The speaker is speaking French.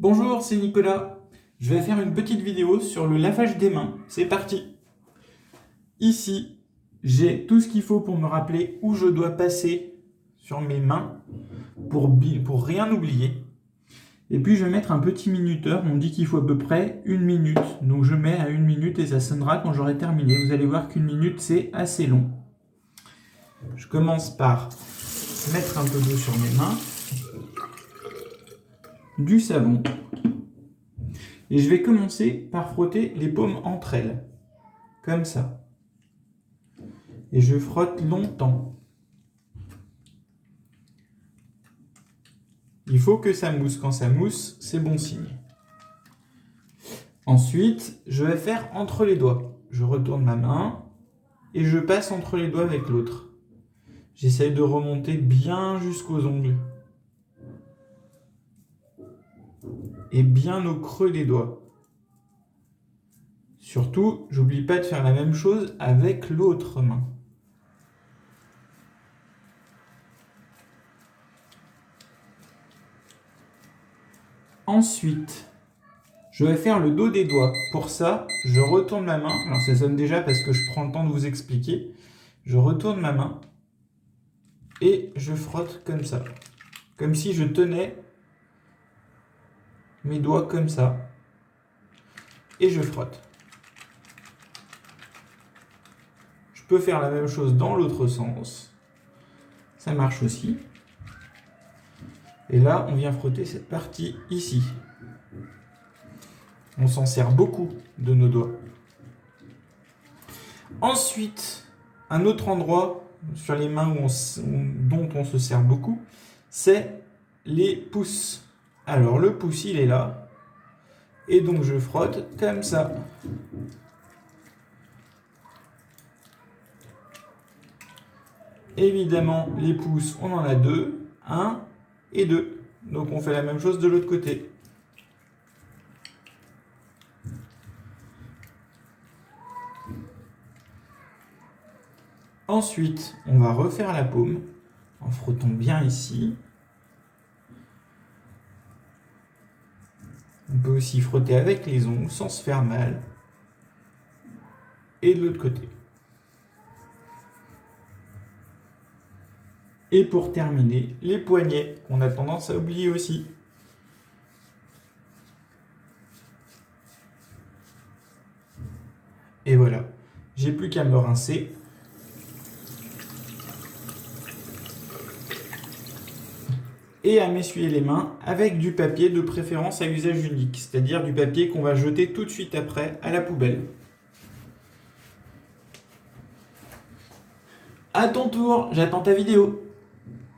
Bonjour, c'est Nicolas. Je vais faire une petite vidéo sur le lavage des mains. C'est parti. Ici, j'ai tout ce qu'il faut pour me rappeler où je dois passer sur mes mains pour rien oublier. Et puis je vais mettre un petit minuteur. On dit qu'il faut à peu près 1 minute. Donc je mets à 1 minute et ça sonnera quand j'aurai terminé. Vous allez voir qu'1 minute, c'est assez long. Je commence par mettre un peu d'eau sur mes mains, du savon. Et je vais commencer par frotter les paumes entre elles, comme ça. Et je frotte longtemps. Il faut que ça mousse. Quand ça mousse, c'est bon signe. Ensuite, je vais faire entre les doigts. Je retourne ma main et je passe entre les doigts avec l'autre. J'essaye de remonter bien jusqu'aux ongles. Et bien au creux des doigts. Surtout, j'oublie pas de faire la même chose avec l'autre main. Ensuite, je vais faire le dos des doigts. Pour ça, je retourne ma main. Alors ça sonne déjà parce que je prends le temps de vous expliquer. Je retourne ma main et je frotte comme ça. Comme si je tenais mes doigts comme ça. Et je frotte. Je peux faire la même chose dans l'autre sens. Ça marche aussi. Et là, on vient frotter cette partie ici. On s'en sert beaucoup de nos doigts. Ensuite, un autre endroit sur les mains dont on se sert beaucoup, c'est les pouces. Alors le pouce, il est là. Et donc je frotte comme ça. Évidemment, les pouces, on en a deux. 1 et 2. Donc on fait la même chose de l'autre côté. Ensuite, on va refaire la paume en frottant bien ici. On peut aussi frotter avec les ongles sans se faire mal. Et de l'autre côté. Et pour terminer, les poignets, qu'on a tendance à oublier aussi. Et voilà, j'ai plus qu'à me rincer. Et à m'essuyer les mains avec du papier de préférence à usage unique, c'est-à-dire du papier qu'on va jeter tout de suite après à la poubelle. À ton tour, j'attends ta vidéo.